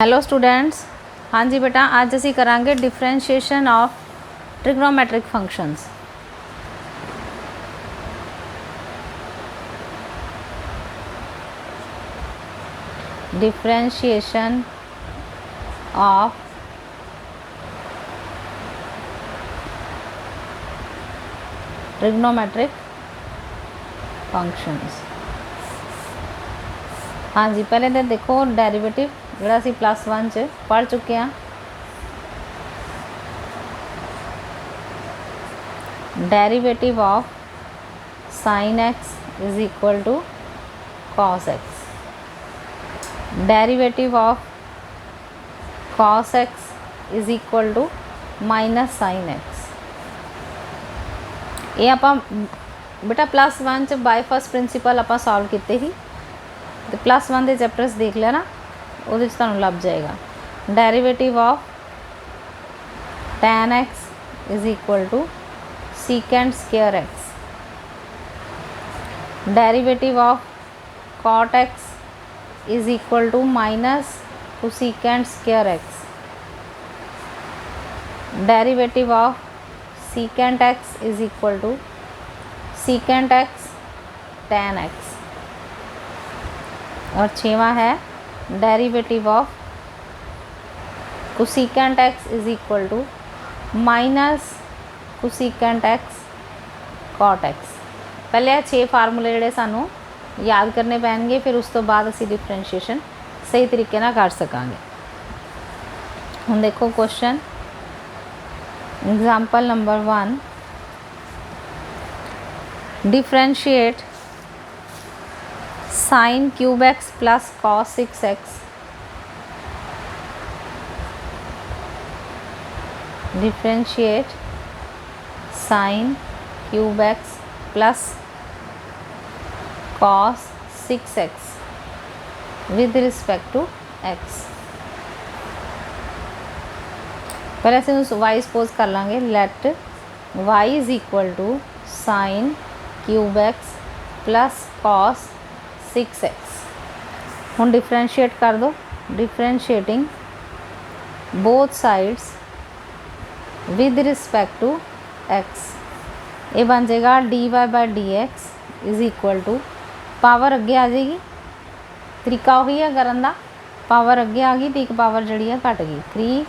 Hello students. हाँ जी बेटा, आज असी करांगे differentiation of trigonometric functions. Differentiation of trigonometric functions. हाँ जी, पहले तो देखो डेरिवेटिव जोड़ा असी +1 च पढ़ चुके हैं। Derivative of sin x is equal to cos x। Derivative of cos x is equal to minus sin x। ये आप बेटा +1 च बाय फर्स्ट प्रिंसीपल आप सॉल्व किए ही, तो +1 के चैप्टर्स देख लेना, वो लभ जाएगा। Derivative of tan x is equal to secant square x। Derivative of cot x is equal to minus cosecant square x। Derivative of secant x is equal to secant x tan x। और छवा है derivative of cosecant x is equal to minus cosecant x cot x। पहले 6 फार्मूले जोड़े सानू याद करने पैणगे, फिर उस तो बाद असी डिफरेंशिएशन सही तरीके ना कर सकांगे। हुण देखो question example number 1, differentiate sin cube x plus cos 6x। Differentiate sin cube x plus cos 6x with respect to x। पहले असीं y सपोज कर लांगे, let y is equal to sin cube x plus cos 6x। हुण differentiate कर दो, differentiating both sides with respect to x। ये बन जाएगा dy by dx is equal to power अगे आ जाएगी, तरीका वही है करन दा, पावर अगे आ गई तो एक पावर जी है घट गई, 3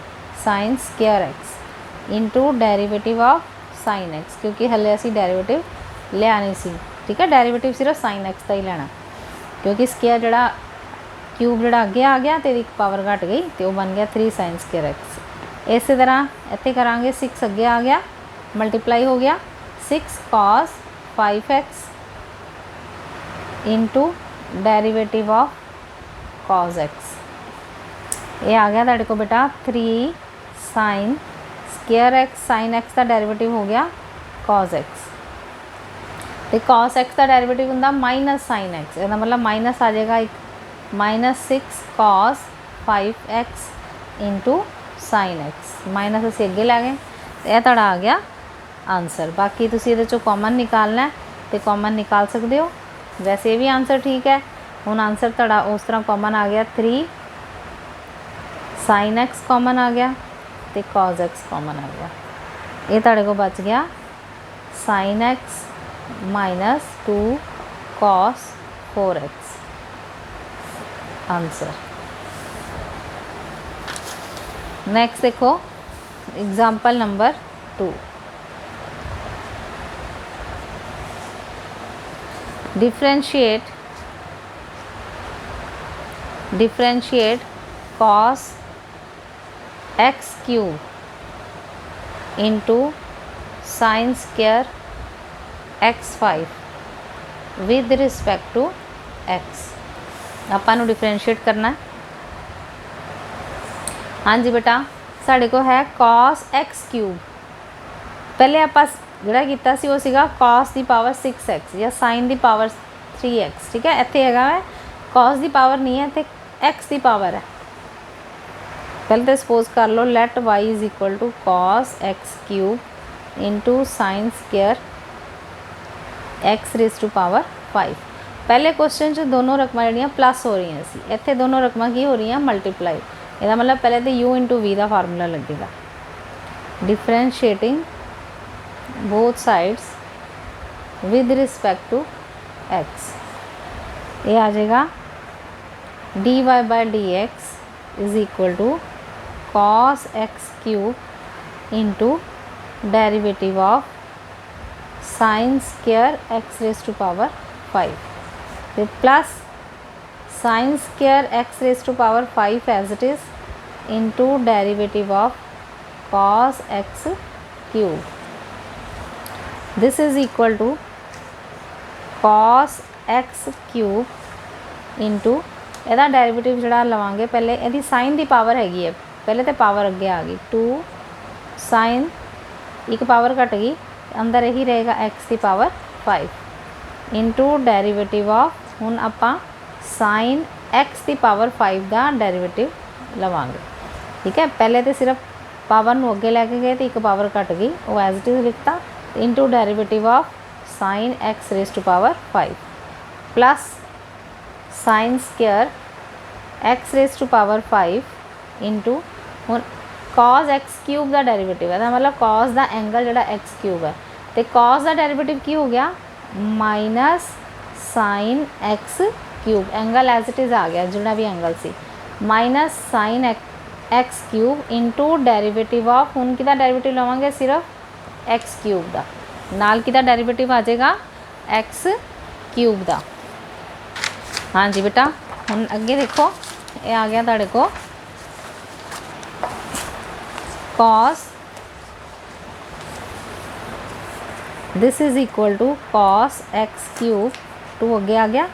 sin square x into derivative of sin x, क्योंकि हले असी डेरिवेटिव लिया नहीं सी। ठीक है, डेरिवेटिव सिर्फ sin x का ही लेना, क्योंकि स्केयर जड़ा क्यूब जड़ा अगे आ गया तो एक पावर घट गई तो वह बन गया 3 sin square x। इस तरह इतने करांगे 6 अगे आ गया, मल्टीप्लाई हो गया 6 cos 5x into derivative of cos x। ये आ गया तेरे को बेटा 3 sin square x। sin x का डेरिवेटिव हो गया cos x, तो cos x का डेरिवेटिव होंगे माइनस sin x। इसका मतलब माइनस आ जाएगा एक, -6 cos 5x into sin x। Minus असी अगे लै गए, यह तुहाडा आ गया आंसर। बाकी तुसीं इहदे चों कॉमन निकालना है तो कॉमन निकाल सकते हो, वैसे भी आंसर ठीक है। हुण आंसर तुहाडा उस तरह कॉमन आ गया 3 sin x कॉमन आ गया तो cos x कॉमन आ गया। ये तुहाडे को बच गया sin x minus 2 cos 4x answer. Next देखो example number 2, differentiate cos x cube into sin square x5 with respect to x। आपां डिफरेंशिएट करना है। हाँ जी बेटा, साढ़े को है cos x क्यूब। पहले आप जोड़ा किया सी वो सीगा cos दी पावर 6x या sin दी पावर 3x। ठीक है, इत्थे हैगा है cos दी पावर नहीं है, इत्थे x दी पावर है। पहले तो सपोज कर लो, let y is equal to cos x cube into sin square x raise to power 5। पहले क्वेश्चन दोनों रकम जड़ियाँ प्लस हो रही सी, इत्थे दोनों रकम की हो रही हैं मल्टीप्लाई, ਇਹਦਾ मतलब पहले तो u इंटू v का फार्मूला लगेगा। Differentiating both sides with respect to x, ये आ जाएगा dy by d x is equal to cos x cube into derivative of sine square x raise to power 5, फिर plus sine square x raise to power 5 as it is into derivative of cos x cube, this is equal to cos x cube into ਇਹਦਾ derivative ਜਿਹੜਾ ਲਵਾਂਗੇ ਪਹਿਲੇ ਇਹਦੀ ਸਾइन ਦੀ ਪਾवर ਹੈਗੀ ਹੈ, ਪਹਿਲੇ ਤੇ ਪਾवर ਅੱਗੇ ਆ ਗਈ 2 साइन एक पावर घट गई, अंदर यही रहेगा x की पावर 5 इंटू डेरीवेटिव ऑफ हुण आपां साइन x की पावर 5 का डेरीवेटिव लवांगे। ठीक है, पहले तो सिर्फ पावर नूं अगे लैके गए तो एक पावर घट गई, वो एज इट इज़ लिखता into derivative of sine x raise to power 5 plus sine square x raise to power 5 into हुण कॉस एक्स क्यूब का डेरीवेटिव है, मतलब कॉस का एंगल जोड़ा एक्स क्यूब है, तो कॉस का डेरीवेटिव की हो गया minus sine x cube, angle as it is आ गया जोड़ा भी एंगल सी, minus sine x cube into derivative of हुण किदा डेरीवेटिव लवांगे सिर्फ एक्स क्यूब का, नाल किदा डेरीवेटिव आ जाएगा एक्स क्यूब का। हाँ जी बेटा, हुण अगे देखो ये आ गया तुहाडे को cos, this is equal to cos x cube, two अगे आ गया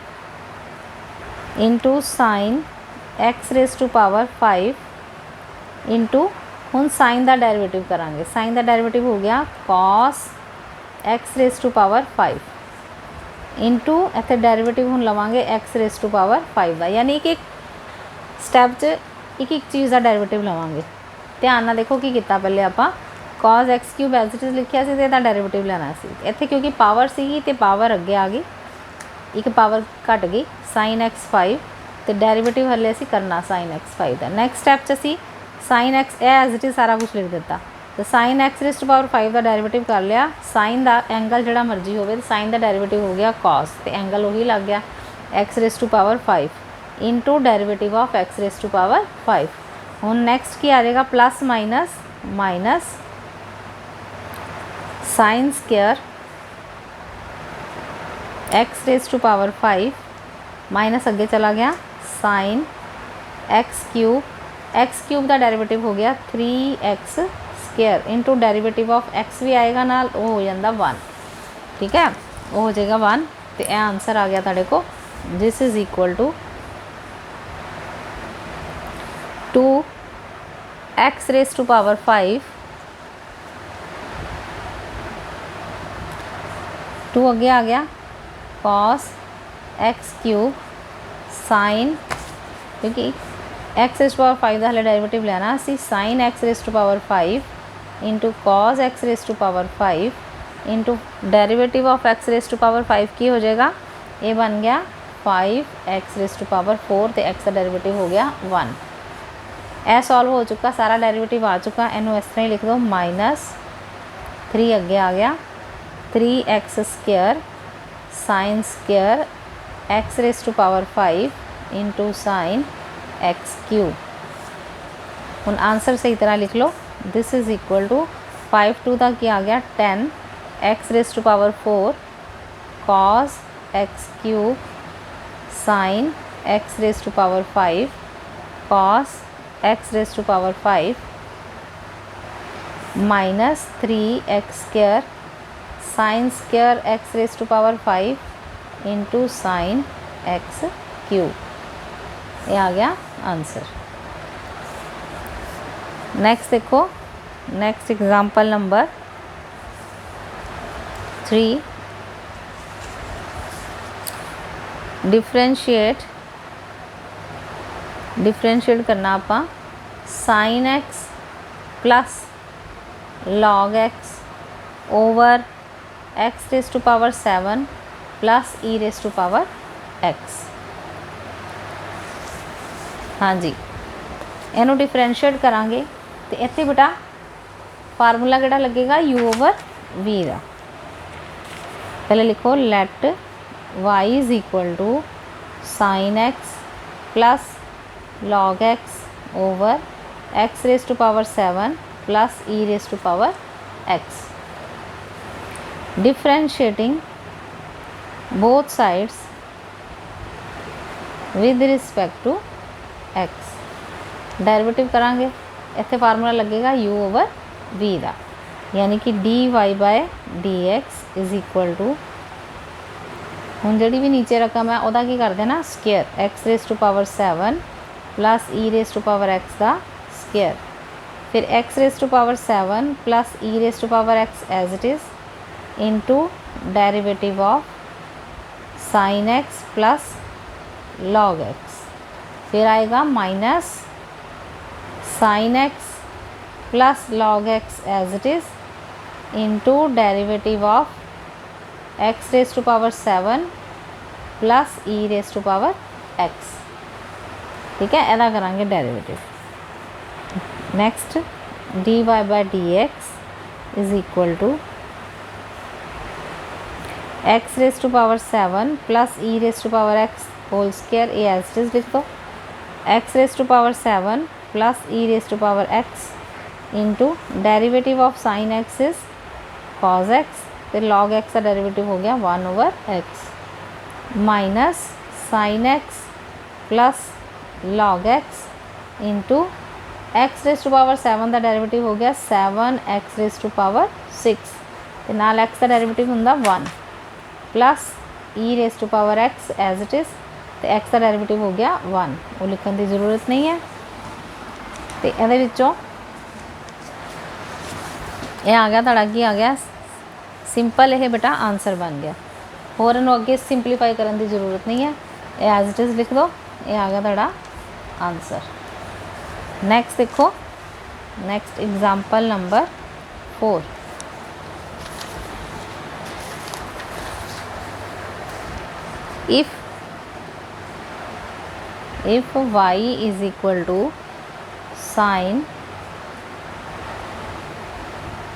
into sine x raise to power 5 into हुण साइन का डेरीवेटिव करांगे, साइन का डेरीवेटिव हो गया cos x raise to power 5 into इत्थे डेरीवेटिव हुण लवांगे एक्स रेज टू पावर 5 का, यानी कि एक स्टैप च एक एक चीज़ का डेरीवेटिव लवांगे। ध्यान नाल देखो की किता, पहले आपां cos x cube as it is लिखिया सी ते इहदा डेरीवेटिव लेना सी, इत्थे क्योंकि पावर सीगी ते पावर अगे आ गई, एक पावर घट गई साइन एक्स 5, तो डेरीवेटिव हले असीं करना साइन एक्स 5 का। नैक्सट स्टैप च असीं sine x as it is सारा कुछ लिख दिता, तो sine x raise to power 5 का डेरीवेटिव कर लिया, साइन का एंगल जिहड़ा मर्जी होवे, साइन का डेरीवेटिव हो गया कॉस, तो एंगल वही लग गया x raise to power 5 into derivative of x raise to power 5। हुण नैक्सट की आ जाएगा plus minus minus sine square x raise to power 5 minus अगे चला गया साइन एक्स क्यूब का डेरीवेटिव हो गया 3x square into derivative of x भी आएगा नाल, वो हो जाता 1। ठीक है, वो हो जाएगा 1, तो यह आंसर आ गया तुहाडे को, this is equal to 2x raise to power 5, 2 अगे आ गया कॉस एक्स क्यूब साइन, क्योंकि एक्स रेज टू पावर 5 का हले डेरीवेटिव लेना असी, sine x raise to power 5 into cos x raise to power 5 into derivative of x raise to power 5 की हो जाएगा, ये बन गया 5x रेज टू पावर 4, तो एक्स का डेरीवेटिव हो गया 1। यह सॉल्व हो चुका, सारा डेरीवेटिव आ चुका, इनू इस तरह ही लिख दो माइनस 3 अगे आ गया 3x square sine square x raise to power 5 into sine x cube. हुण आंसर सही तरह लिख लो, this is equal to 5 two का क्या आ गया 10 x raise to power 4 cos x cube sine x raise to power 5 cos x raise to power 5 minus 3x square sine square x raise to power 5 into sine x cube, ये आ गया answer. Next देखो, next example number 3, differentiate करना आपा sine x plus log x over x raise to power 7 plus e raise to power x. हाँ जी, इनू differentiate करांगे तो इत्थे बेटा फार्मूला किहड़ा लगेगा u ओवर v का। पहले लिखो let y is equal to sine x plus log x over x raise to power 7 plus e raise to power x। Differentiating both sides with respect to x। Derivative करांगे इत्थे formula लगेगा u over v का, यानी कि dy by dx is equal to, हुण जिहड़ी भी नीचे रकम है उहदा की कर देना square, x raise to power 7 plus e raise to power x का स्केयर, फिर x raise to power 7 plus e raise to power x as it is into derivative of sine x plus log x, फिर आएगा minus sine x plus log x as it is into derivative of x raise to power 7 plus e raise to power x। ठीक है, ऐसा करांगे derivative. Next dy by dx is equal to x raise to power 7 plus e raise to power x whole square, ए as it is लिख दो, x raise to power 7 plus e raise to power x into derivative of sine x is cos x, फिर log x का derivative हो गया 1 over x minus sine x plus log x into x raise to power 7 का derivative हो गया 7x raise to power 6 ते नाल x का डेरिवेटिव हुंदा 1 plus e raise to power x as it is, तो x का डेरिवेटिव हो गया 1, वो लिखने की ज़रूरत नहीं है। तो ये विचों ये आ गया तुहाडा की आ गया सिंपल, ये बेटा आंसर बन गया। होर इनू अगे सिंपलीफाई करने की जरूरत नहीं है, ये एज इट इज़ लिख दो, ये आ गया तुहाडा आंसर। नेक्स्ट देखो, next example number 4। if y is equal to sin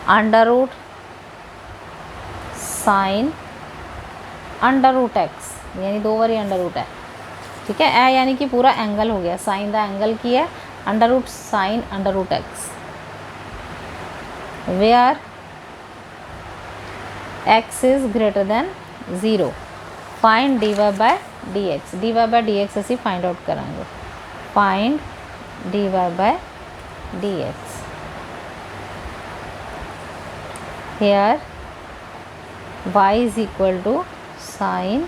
under root sine under root x, यानी 2 बारी अंडर रूट है। ठीक है, ए यानी कि पूरा एंगल हो गया, साइन का एंगल की है under root sine under root x, where x is greater than 0, find dy by dx। dy by dx असी फाइंड आउट करांगे, find dy by dx। here y is equal to sin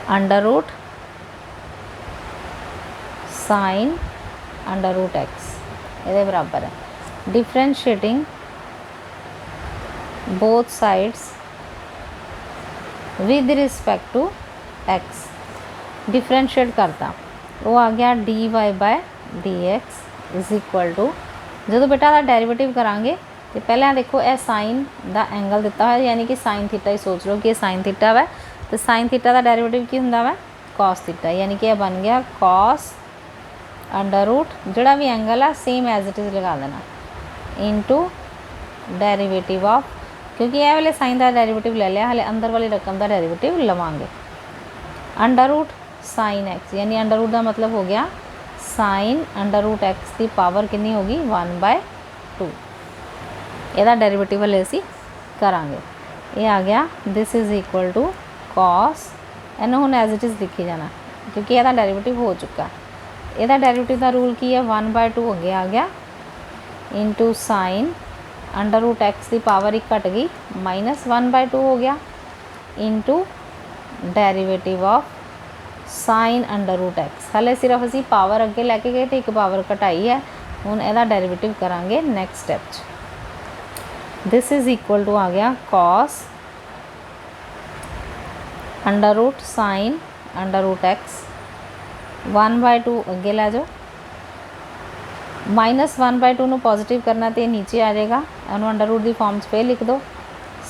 under root sine under root x, ये बराबर है। Differentiating both sides with respect to x, differentiate करता वो आ गया dy by dx is equal to, जो बेटा का डेरिवेटिव करांगे तो पहले देखो यह साइन का एंगल दिता है, यानी कि साइन थीटा ही सोच लो कि साइन थीटा वै, तो साइन थीटा का डेरिवेटिव की होंदा वै कॉस थीटा, यानी कि यह बन गया कॉस अंडर रूट जोड़ा भी एंगल है सेम एज इट इज़ लगा देना इनटू डेरिवेटिव ऑफ, क्योंकि यह वाले साइन का डेरिवेटिव ले लिया, हाले अंदर वाली रकम का डेरिवेटिव लवांगे अंडर रूट साइन एक्स, यानी अंडर रूट का मतलब हो गया साइन अंडर रूट एक्स की पावर कितनी होगी 1/2, ਇਹਦਾ डेरिवेटिव हले असी करांगे। ये आ गया this is equal to cos, इन्हें हुण एज इट इज़ लिखी जाना क्योंकि ਇਹਦਾ डेरिवेटिव हो चुका है। ਇਹਦਾ डेरिवेटिव का रूल की है 1/2 हो गया, आ गया into sine under root x की पावर एक घट गई माइनस 1/2 हो गया into derivative of sine under root x. हले सिर्फ असी पावर अगे लैके गए तो एक पावर घटाई है, हुण ਇਹਦਾ डेरिवेटिव करांगे next step. This is equal to आ गया cos under root sine under root x 1/2 अगे लै जाओ, माइनस 1/2 नू पॉजिटिव करना तो नीचे आ जाएगा, इन्हू अंडर रूट की फॉर्म फिर लिख दो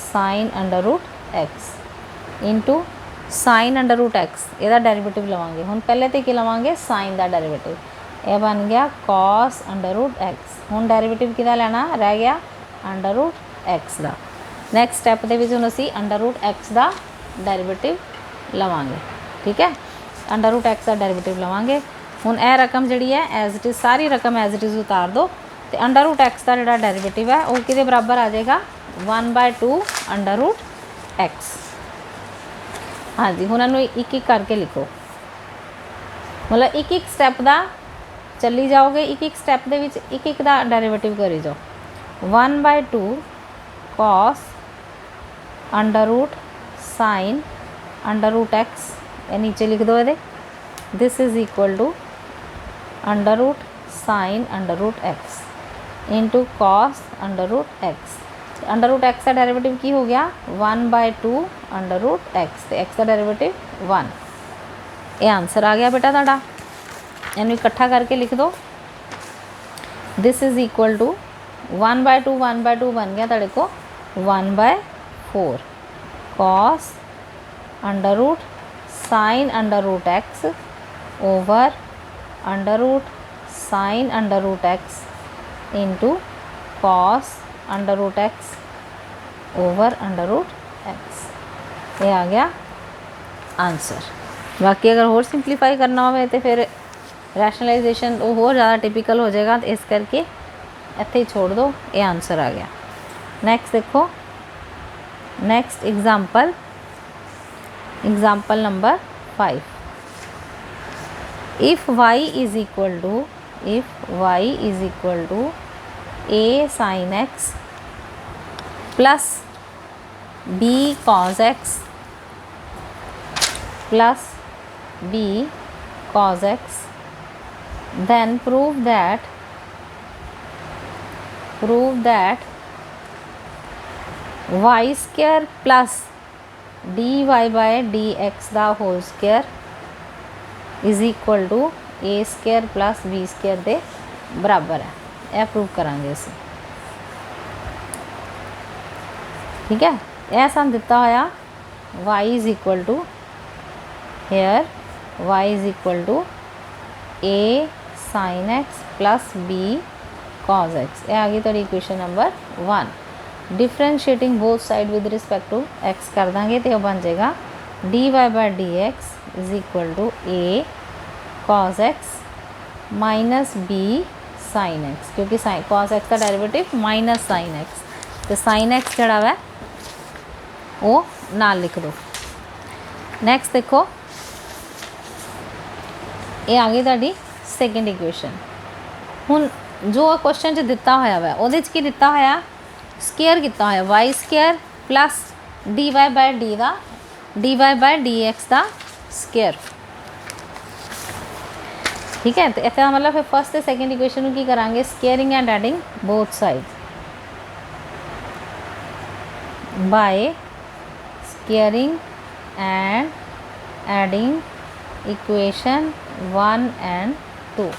sine under root x into sine under root x, यदा डेरिवेटिव लवांगे। हुण पहले तो की लवांगे साइन का डेरिवेटिव, ये बन गया cos अंडर रूट एक्स। हुण डेरिवेटिव किहदा लैना रह गया अंडर रूट एक्स का। नैक्सट स्टैप दे विच हुण असीं अंडर रूट एक्स का डेरिवेटिव लवांगे। ठीक है, अंडर रूट एक्स का डेरिवेटिव लवांगे। हुण यह रकम जिहड़ी है एज इट इज़ सारी रकम एज इट इज़ उतार दो तो अंडर रूट एक्स का जिहड़ा डेरिवेटिव है वो किहदे बराबर आ जाएगा 1/2 अंडर रूट एक्स। हाँ जी, हुण इन्हूं एक एक करके लिखो, मतलब एक एक स्टैप का चली जाओगे, एक एक स्टैप दे विच एक एक का डेरिवेटिव करी जाओ। 1/2 cos under root sine under root x, ये नीचे लिख दो ये, this is equal to under root sine under root x into cos under root x. Under root x का डेरिवेटिव की हो गया 1/2 अंडर रूट एक्स, तो एक्स का डेरिवेटिव 1। ये आंसर आ गया बेटा तुहाडा। इन्हूं इकट्ठा करके लिख दो, दिस इज़ इक्वल टू 1/2 बन गया तुहाडे को 1/4 cos under root sine under root x over under root sine under root x into cos under root x over under root x. ये आ गया आंसर। बाकी अगर होर सिंपलीफाई करना हो तो फिर रैशनलाइजेशन वो होर ज़्यादा टिपिकल हो जाएगा, तो इस करके इत्थे ही छोड़ दो। ये आंसर आ गया। नैक्सट देखो, next example number 5। If y is equal to a sin x plus b cos x plus b cos x, then prove that y square plus dy by dx दा whole square is equal to a square plus b square के बराबर है। यह prove करांगे असीं। ठीक है, यह सानूं दिता होया y is equal to here y is equal to a sin x plus b cos x। यह आ गई तुहाडी equation number 1। Differentiating both side with respect to x कर देंगे तो बन जाएगा dy by dx is equal to a cos x minus b sin x, क्योंकि cos x का डेरिवेटिव माइनस sin x, तो sin x जड़ा है वो नाल लिख दो। नैक्सट देखो, ये आ गई तुहाडी सैकेंड इक्वेशन। हुण जो क्वेश्चन च दिता होया वा उहदे च की दिता होया स्केयर किता होया y square plus d y by d x का स्केयर। ठीक है, तो इसका मतलब फिर फर्स्ट तो सैकेंड इक्वेशन की करांगे squaring and adding both side by squaring and adding equation 1 and 2।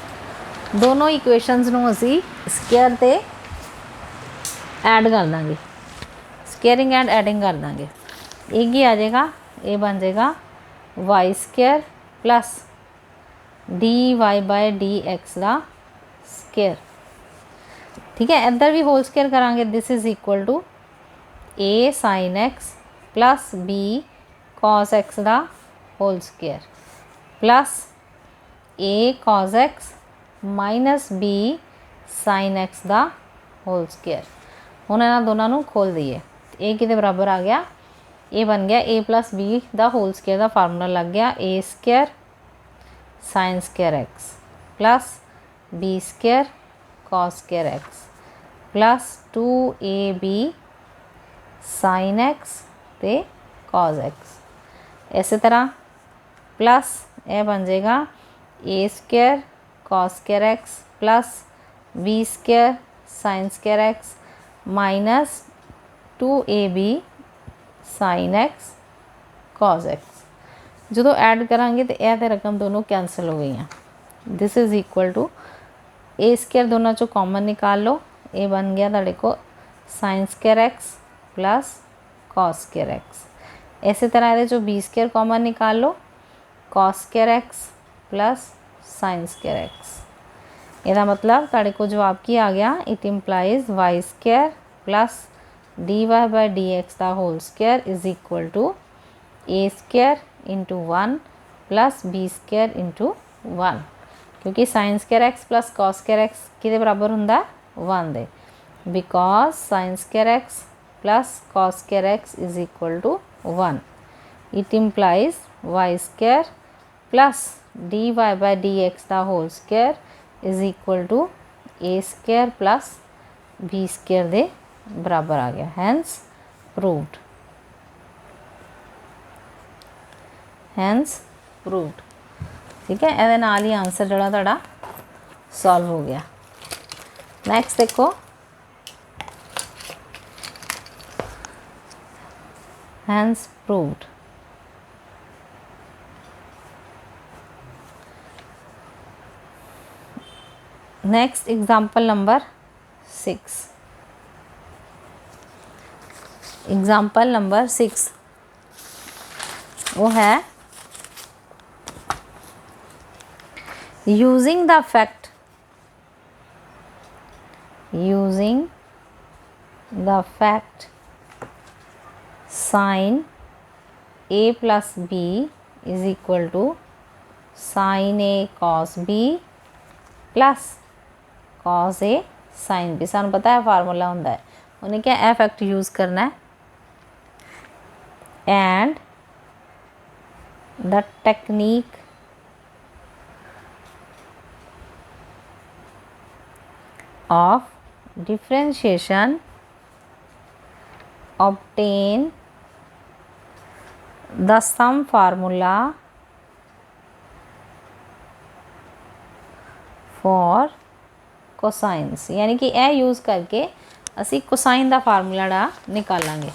दोनों इक्वेशनस नूं असीं स्केयर ते ऐड कर देंगे, स्केयरिंग एंड एडिंग कर देंगे। एक ही आ जाएगा, ये बन जाएगा y square plus d y by d x का स्केयर। ठीक है, इधर भी होल स्केयर करांगे, this is equal to a sine x plus b cos x का whole square plus a cos x minus b sine x का whole square. हुण इन्हां दोनों नूं खोल दईए, ए किहदे बराबर आ गया, ए बन गया ए प्लस बी का होल स्केयर का फार्मूला लग गया a square sine square x plus b square cos square x plus 2ab sine x ते कॉस एक्स। इस तरह प्लस यह बन जाएगा a square cos square x plus b square sine square x minus 2ab sine x cos x. जो add करांगे तो यह रकम दोनों कैंसल हो गई हैं। This is equal to A square दोनों चो कॉमन निकाल लो, ए बन गया तुहाडे को sine square x plus cos square x. इस तरह ये जो बी स्केयर कॉमन निकाल लो, cos square x plus sine square x ਇਹਦਾ मतलब ਤੁਹਾਡੇ को जवाब की आ गया, it implies y square plus d y by d x का whole square is equal to a square into 1 plus b square into 1, क्योंकि sine square x plus cos square x किहदे बराबर हुंदा 1 दे, because sine square x plus cos square x is equal to 1. It implies y square plus d y by d x का whole square is equal to a square plus b square दे बराबर आ गया, hence proved. Hence proved. ठीक है, ਇਹਦੇ ਨਾਲ ही answer ਜਿਹੜਾ ਤੁਹਾਡਾ सॉल्व हो गया. नेक्स्ट देखो, hence proved. Next example number 6. Example number 6 वो है using the fact sin a plus b is equal to sin a cos b plus cos a sin b. सानू पता है फार्मूला होंदा है, उन्हें क्या ए फैक्ट यूज़ करना है, and the technique of differentiation obtain the sum formula for cosines. यानी कि यह यूज़ करके असी कोसाइन का फार्मूला ड़ा निकालांगे.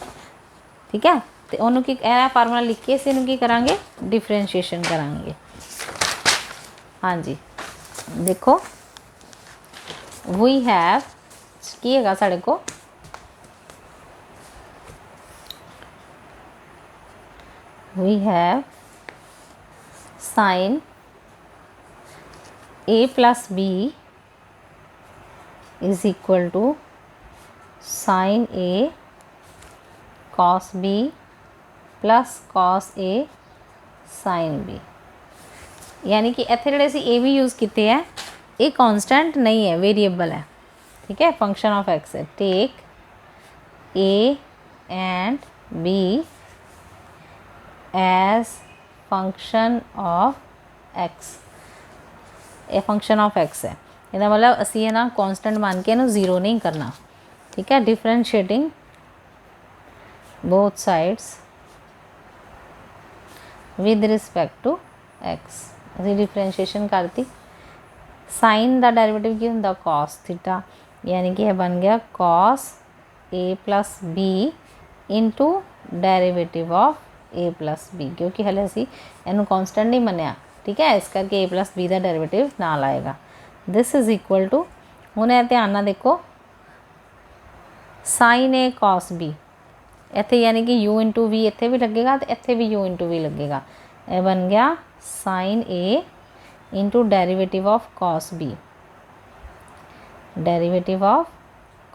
ठीक है, तो उन्होंने की यह फार्मूला लिख के असी इन्हू की करांगे, डिफरेंशिएशन करांगे. हाँ जी, देखो वी हैव की है साढ़े को we have sine a plus b is equal to sine a cos b plus cos a sine b. यानी कि इत्थे जिहड़े असीं ए भी यूज़ किए हैं, ये कांस्टेंट नहीं है, वेरिएबल है. ठीक है, फंक्शन ऑफ एक्स है. Take a and b as function of x. ये फंक्शन ऑफ एक्स है, इसका मतलब असी है ना कांस्टेंट मान के इन्हू जीरो नहीं करना. ठीक है, differentiating both sides with respect to x. असी डिफरेंशिएशन करती. साइन का डेरिवेटिव की होंदा कॉस थीटा, यानी कि यह बन गया cos a plus b into derivative of a plus b, क्योंकि हले असी इनू कॉन्स्टेंट नहीं मनिया. ठीक है, इस करके ए प्लस बी का डेरिवेटिव नाल आएगा. दिस इज इक्वल टू, हुण ये ध्यान नाल देखो, साइन ए कॉस बी इत्थे यानी कि यू इंटू वी इत्थे भी लगेगा, तो इत्थे भी यू इंटू वी लगेगा. यह बन गया sine a into derivative of cos b, derivative of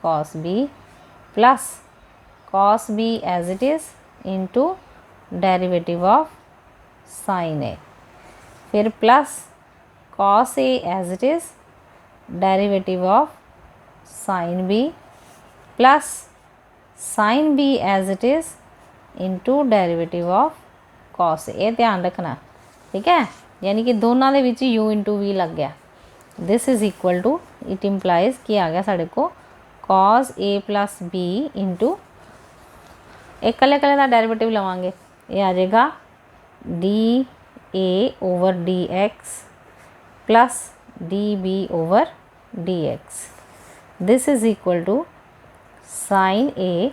cos b plus cos b as it is into derivative of sine a, फिर plus cos a as it is derivative of sine b plus sine b as it is into derivative of cos a. ये ध्यान रखना. ठीक है, यानी कि दोनों के विच यू इंटू वी लग गया. This is equal to, it implies कि आ गया साढ़े को cos a plus b into, एक कले कले का डेरिवेटिव लवांगे, ये आ जाएगा d a over d x plus d b over d x. This is equal to sine a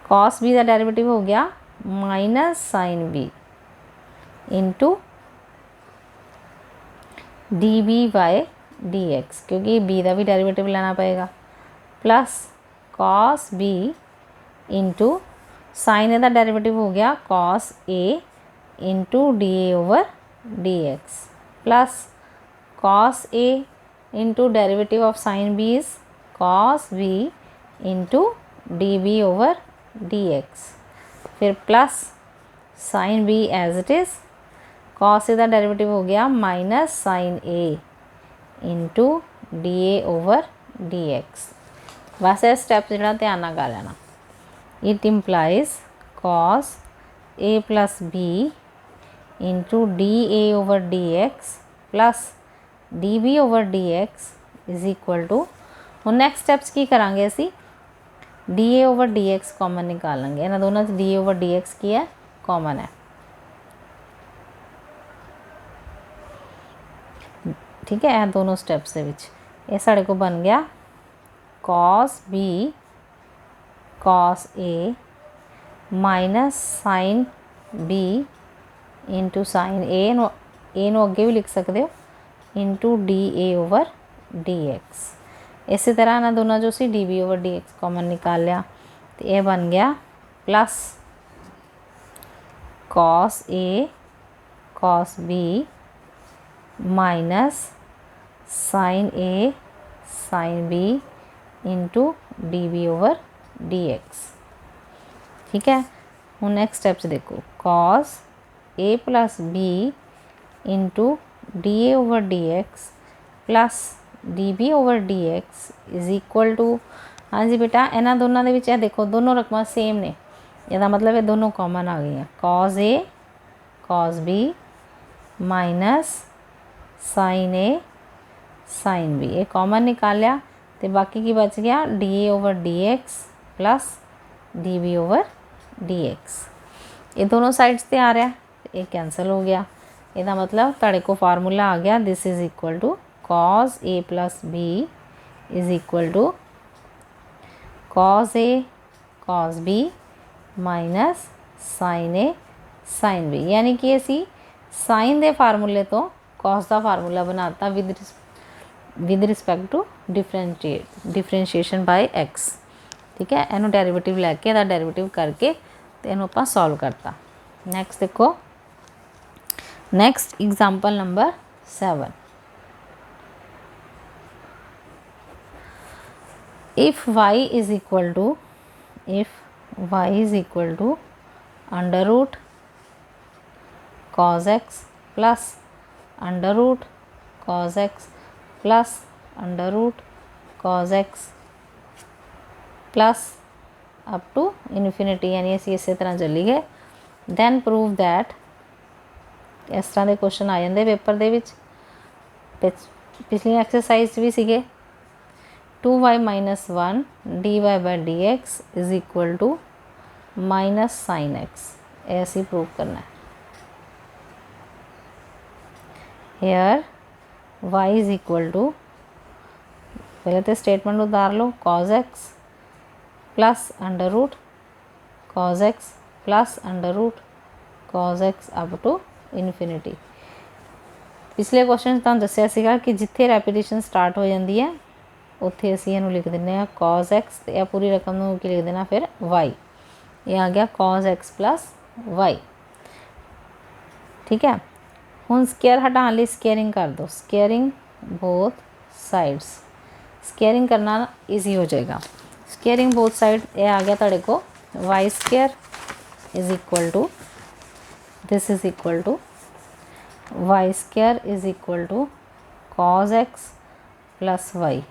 cos b का डेरिवेटिव हो गया minus sine b into d b by d x, क्योंकि बी का भी डेरिवेटिव लेना पड़ेगा, plus cos b into sine a का derivative हो गया cos a into d a over d x plus cos a into derivative of sine b is cos b into d b over d x, फिर plus sine b as it is, cos a का derivative हो गया minus sine a into d a over d x. बस ये step जो ध्यान नाल कर लेना। It implies cos a plus b into d a over d x plus d b over d x is equal to, हुण next steps की करांगे असी, d a over d x common निकालेंगे। इन्हां दोनों d a over d x की है, common है, ठीक है। दोनों स्टैप्स के विच ये साढ़े को बन गया cos b cos a minus sine b into sine a नू अगे भी लिख सकते हो into d a over d x. इसी तरह ना दोनों जो सी d b over d x common निकाल लिया तो ये बन गया plus cos a cos b minus sine a sine b into d b over d x, ठीक है। हूँ नैक्सट स्टैप्स देखो, cos a plus b into d a over d x plus d b over d x is equal to, हाँ जी बेटा इन्होंने दोनों के विच देखो दोनों रकम सेम ने, इसका मतलब ये दोनों कॉमन आ गई हैं। Cos a cos b minus sine a sine b, ये कॉमन निकाल लिया तो बाकी की बच गया d a over d x plus d b over d x. ये दोनों साइड्स पे आ रहा है, ये कैंसल हो गया। इसका मतलब तुहाडे को फार्मूला आ गया, this is equal to cos a plus b is equal to cos a cos b minus sine a sine b. यानी कि असी साइन के फार्मूले तो कॉस का फार्मूला बनाता with respect to differentiation by x, ठीक है। इनू डेरिवेटिव लैके इसका डेरिवेटिव करके तो इनू आप सॉल्व करता। नैक्सट देखो, next example number 7। If y is equal to under root cos x plus under root cos x plus under root cos x plus up to infinity, यानी असी इस तरह चली गए। दैन प्रूव दैट, इस तरह के क्वेश्चन आ जाते पेपर दे विच, पिछली एक्सरसाइज भी सीगे 2y minus 1 d y by d x is equal to minus sine x, ऐसे प्रूव करना है। Here y is equal to, पहले तो स्टेटमेंट उतार लो, cos x plus under root cos x plus under root cos x up to infinity. पिछले question तुहानूं दस्सिया सीगा कि जिथे रैपीटिशन स्टार्ट हो जाती है उत्थे असीं इहनूं लिख दिंदे आ cos x, तो यह पूरी रकम नूं की लिख देना फिर y, ये आ गया cos x प्लस y, ठीक है। हुण स्केयर हटाने लिए स्केयरिंग कर दो, स्केयरिंग बोथ साइड्स, स्केयरिंग करना ईजी हो जाएगा। स्केयरिंग बोथ साइड, ये आ गया तुहाडे को y square is equal to, this is equal to y square is equal to cos x plus y,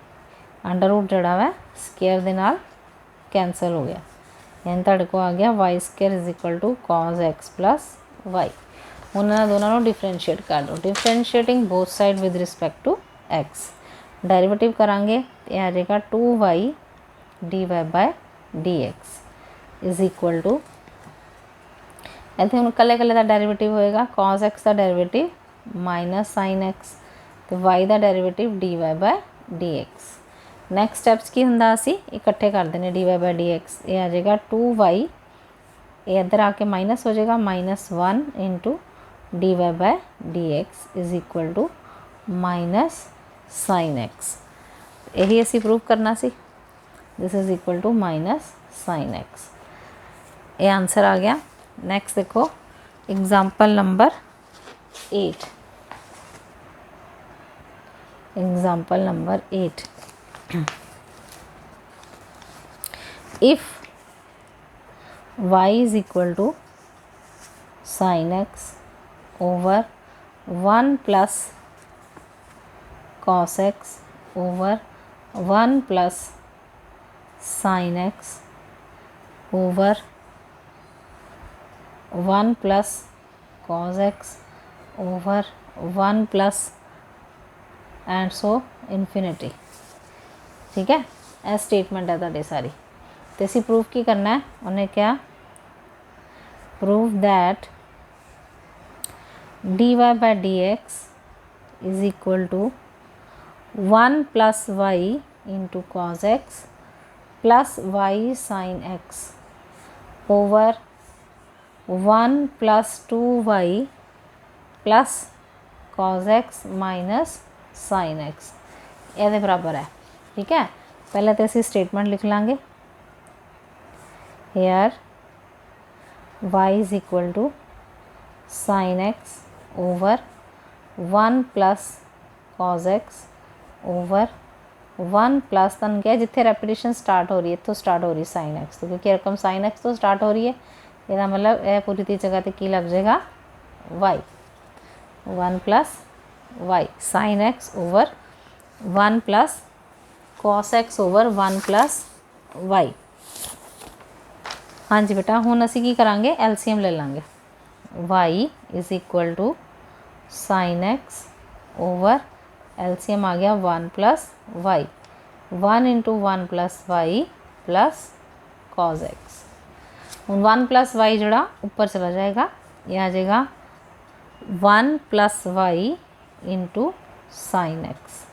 under root जड़ा वा स्केयर दे नाल कैंसल हो गया, यानी तुहाडे को आ गया y square is equal to cos x plus y. उन्होंने दोनों डिफरेंशिएट कर दो, differentiating both side with respect to x, derivative करांगे तो आ जाएगा 2y d y by d x is equal to, इतने हम कले कले का डेरिवेटिव होएगा cos x का डेरिवेटिव माइनस साइन एक्स, तो y का derivative d y by d x. Next steps की हुंदा असी इकट्ठे कर देने d y by d x, ये आ जाएगा 2y, ये इधर आके माइनस हो जाएगा minus 1 into d y by d x is equal to minus sine x. यही असी प्रूव करना सी, this is equal to minus sine x, ये आंसर आ गया। नैक्सट देखो example number 8। Example number 8, if y is equal to sine x over 1 plus cos x over 1 plus sine x over 1 plus cos x over 1 plus and so infinity. ठीक है, ਇਹ statement है ਤੁਹਾਡੇ सारी। तो असी प्रूफ की करना है, उन्हें क्या proof that dy by dx is equal to 1 plus y into cos x plus y sine x over 1 plus 2y plus cos x minus sine x ये बराबर है। ठीक है, पहले तो असी स्टेटमेंट लिख लांगे, here y is equal to sine x over 1 plus cos x over 1 plus तन क्या जिथे रेपिटेशन स्टार्ट हो रही है तो स्टार्ट हो रही साइन एक्स तो, क्योंकि रकम साइन एक्स तो स्टार्ट हो रही है, यदा मतलब यह पूरी दी जगह की लग जाएगा y 1 plus y sine x over 1 plus cos x over 1 plus y. हाँ जी बेटा, हुण असी की करांगे एलसीएम ले लांगे, y is equal to sine x over LCM आ गया 1 plus y, 1 into 1 plus y plus cos x. हुण 1 प्लस वाई जोड़ा ऊपर चला जाएगा, ये आ जाएगा 1 plus y into sine x,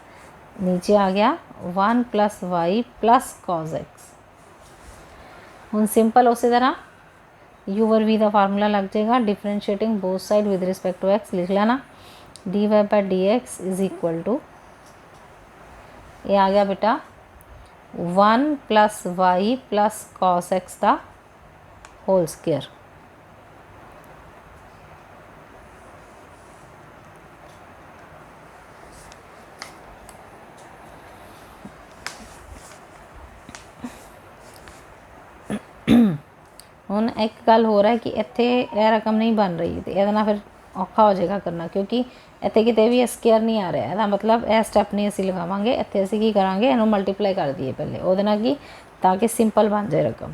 नीचे आ गया 1 plus y plus cos x. हुण सिंपल उसी तरह u ओवर v का फार्मूला लग जाएगा, differentiating both side with respect to x लिख लेना, dy by dx is equal to ये आ गया बेटा 1 plus y plus cos x का होल स्क्वायर। ਹੁਣ एक गल हो रहा है कि इत्थे यह रकम नहीं बन रही तो ये फिर औखा हो जाएगा करना, क्योंकि इत्थे किते भी स्क्वायर नहीं आ रहा, ਇਹਦਾ मतलब यह स्टैप नहीं असी लगावांगे, इत्थे असी की करांगे इन्हू मल्टीप्लाई कर दीए पहले ਉਹਦੇ ਨਾਲ कि ताकि सिंपल बन जाए रकम।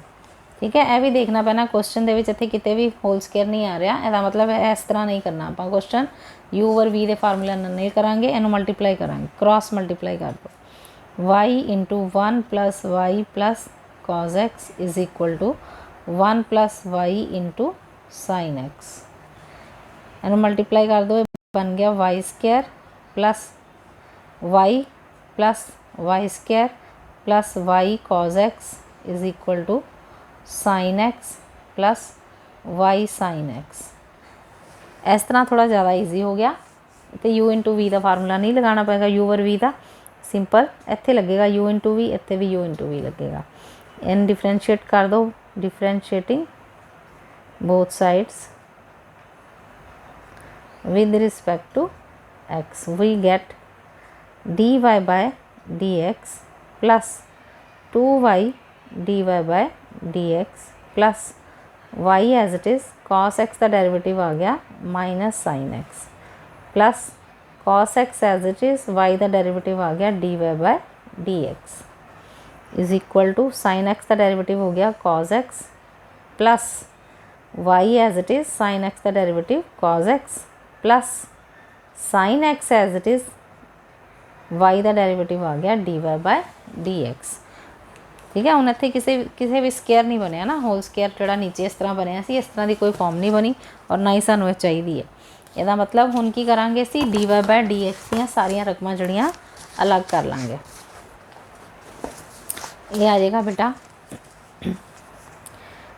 ठीक है, यह भी देखना पैना क्वेश्चन ਦੇ ਵਿੱਚ ਇੱਥੇ किते भी होल स्क्वायर नहीं आ रहा, ਇਹਦਾ मतलब इस तरह नहीं करना, ਆਪਾਂ क्वेश्चन u ओवर v ਦੇ फार्मूला ਨਾਲ नहीं करांगे, ਇਹਨੂੰ मल्टीप्लाई करांगे, क्रॉस मल्टीप्लाई कर दो y into 1 plus y plus cos x is equal to 1 plus y into sine x, इन्हू मल्टीप्लाई कर दो, बन गया y square plus y square plus y cos x is equal to sine x plus y sine x. इस तरह थोड़ा ज़्यादा easy हो गया, तो u इंटू v का फार्मूला नहीं लगाना पेगा, u ओवर v का सिंपल इत्थे लगेगा u इंटू v, इत्थे भी u इंटू v लगेगा, इन डिफरेंशिएट कर दो, differentiating both sides with respect to x we get dy by dx plus 2y dy by dx plus y as it is cos x का derivative आ गया minus sine x plus cos x as it is y का derivative आ गया dy by dx is equal to sine x का derivative हो गया cos x plus y as it is sine x का derivative cos x plus sine x as it is y का derivative आ गया dy बाय dx। ठीक है, हुण इत्थे किसी भी स्क्वायर नहीं बनया ना, होल स्क्वायर जोड़ा नीचे इस तरह बनया सी, इस तरह की कोई फॉर्म नहीं बनी और ना ही सानू चाहिए है। ਇਹਦਾ मतलब हुण की करांगे सी dy बाय dx ਦੀਆਂ ਸਾਰੀਆਂ ਰਕਮਾਂ ਜਿਹੜੀਆਂ अलग कर ਲਾਂਗੇ। ये आ जाएगा बेटा,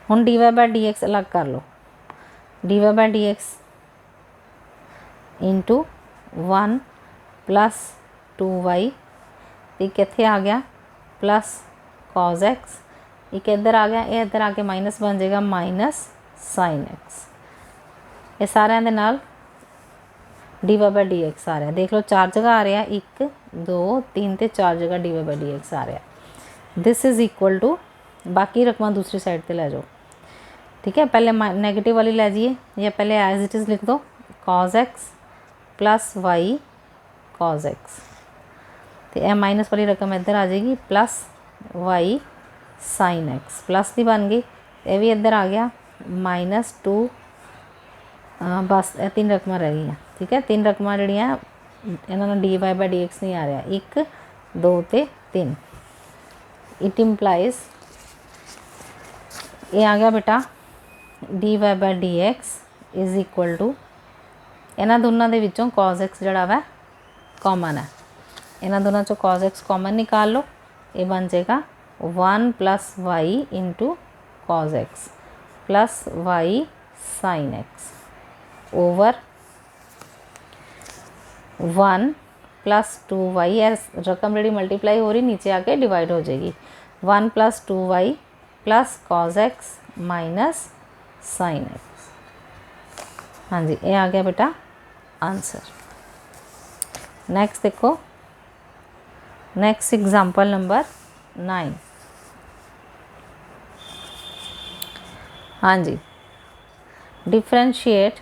हुण dy बाय dx अलग कर लो, dy by dx into 1 plus 2y, एक इत्थे आ गया प्लस cos x, एक इधर आ गया, ये इधर आके माइनस बन जाएगा माइनस साइन x, ये सारे दे नाल dy बाय dx आ रहा है, देख लो 4 जगह आ रहा है, 1 2 3 ਤੇ 4 जगह dy/dx आ रहा। दिस इज़ इक्वल टू बाकी रकम दूसरी साइड पे ले जाओ, ठीक है। पहले नेगेटिव वाली ले जाइए या पहले एज इट इज़ लिख दो cos x plus y cos x, तो यह माइनस वाली रकम इधर आ जाएगी plus y sine x plus की बन गई, ये भी इधर आ गया -2 बस ये 3 रकम रह गई, ठीक है। 3 रकम जड़ियाँ इन्होंने dy/dx नहीं आ रहा, 1 2 ते 3। इट इंप्लाइज ये आ गया बेटा dy/dx इज़ इक्वल टू इन्होंने दोनों के विचों cos x जड़ा वा कॉमन है, इन्होंने दोनों चो cos x कॉमन निकाल लो, ये बन जाएगा 1 plus y into cos x plus y sine x over 1 plus 2y, रकम जी मल्टीप्लाई हो रही नीचे आके डिवाइड हो जाएगी, 1 plus 2y plus cos x minus sine x. हाँ जी, ये आ गया बेटा आंसर। नेक्स्ट देखो, नेक्स्ट एग्जांपल नंबर 9। हाँ जी, differentiate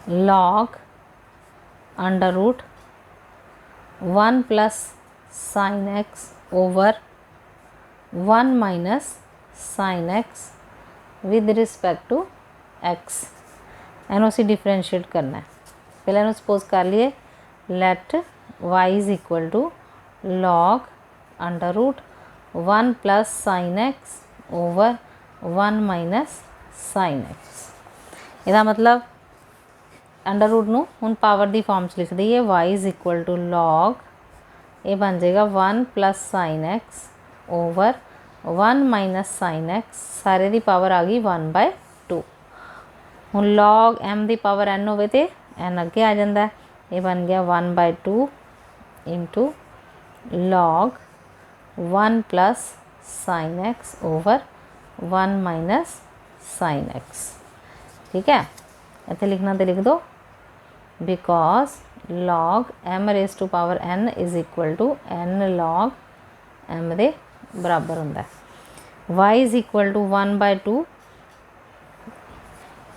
log under root 1 plus sine x over 1 minus sine x with respect to x. एनू असी डिफ्रेंशिएट करना है। पहले इन्हू सपोज कर लिए let y is equal to log under root 1 plus sine x over 1 minus sine x. इसका मतलब अंडर रूट नू हुण पावर की फॉर्म च लिख दईए, y is equal to log, ये बन जाएगा 1 plus sine x over 1 minus sine x, सारे की पावर आ गई 1/2। हुण लॉग m की पावर n होवे ते n अगे आ जाता है, ये बन गया 1/2 into log 1 plus sine x over 1 minus sine x, ठीक है। इतने लिखना तो लिख दो because log m raise to power n is equal to n log m दे बराबर होंदा है। y इज़ इक्वल टू 1/2,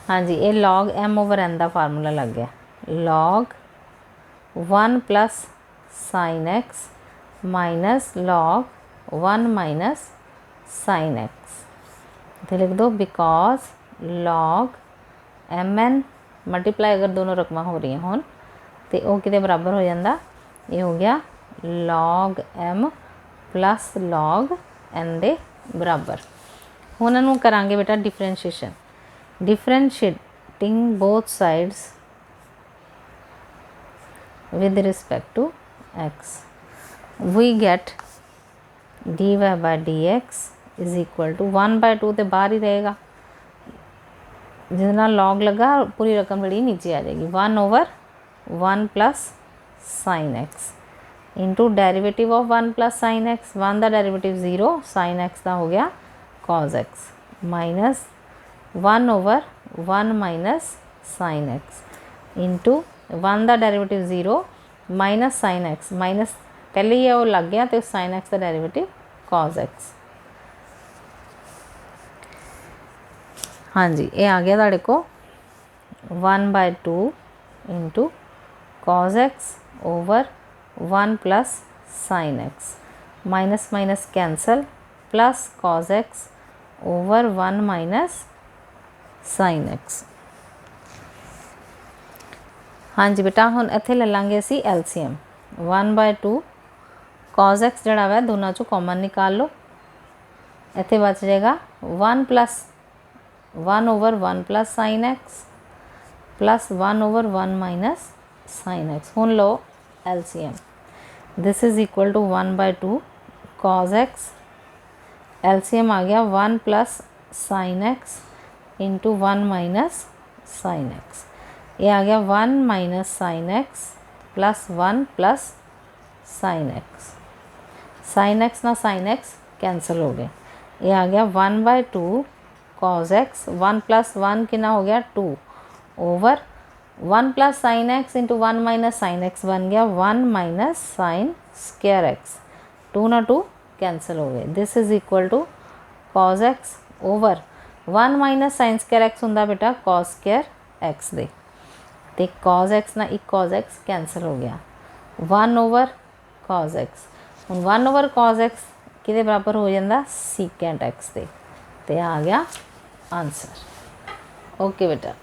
हाँ जी, ये लॉग m ओवर n का फार्मूला लग गया, log 1 plus sine x minus log 1 minus sine x. तो लिख दो बिकॉज लॉग mn मल्टीप्लाई अगर दोनों रकम हो रही हो तो वह कि बराबर हो जाता, ये हो गया log m plus log n दे बराबर। हुण इन्हूं करांगे बेटा differentiation, differentiating both sides with respect to x we get dy/dx is equal to 1/2 तो बाहर ही रहेगा, जिसना लॉग लगा पूरी रकम जी नीचे आ जाएगी, 1 over 1 plus sine x into derivative of 1 plus sine x, 1 का डेरिवेटिव 0, साइन एक्स का हो गया cos x minus 1 over 1 minus sine x into 1 का derivative 0 minus sine x, minus पहले ही वो लग गया तो साइन एक्स का डेरिवेटिव cos एक्स। हाँ जी, ये आ गया तुहाडे को 1/2 into cos x over 1 plus sine x, minus minus cancel plus cos x over 1 minus sine x. हाँ जी बेटा, हुण इत्थे ले लांगे असी LCM, 1/2 cos एक्स जड़ा वा दोनों चों कॉमन निकाल लो, इत्थे बच जाएगा 1 plus 1 over 1 plus sine x plus 1 over 1 minus sine x. हुण लो LCM, this is equal to 1/2 cos x, LCM आ गया 1 plus sine x into 1 minus sine x, ये आ गया 1 minus sine x plus 1 plus sine x, sine x ना sine x cancel हो गए, ये आ गया 1/2 cos एक्स, 1 प्लस 1 कितना हो गया 2 over 1 plus sine x into 1 minus sine x बन गया 1 माइनस साइन स्क्वायर एक्स, 2 ना 2 कैंसिल हो गए। This is equal to cos x over 1 minus sine square x होंदा बेटा कॉस स्क्वायर एक्स दे, ते कॉस एक्स ना एक कॉस एक्स कैंसिल हो गया 1 ओवर कॉस एक्स। हुण 1 ओवर कॉस एक्स किहदे बराबर हो जांदा सीकेंट एक्स दे, ते आ गया आंसर। ओके बेटा।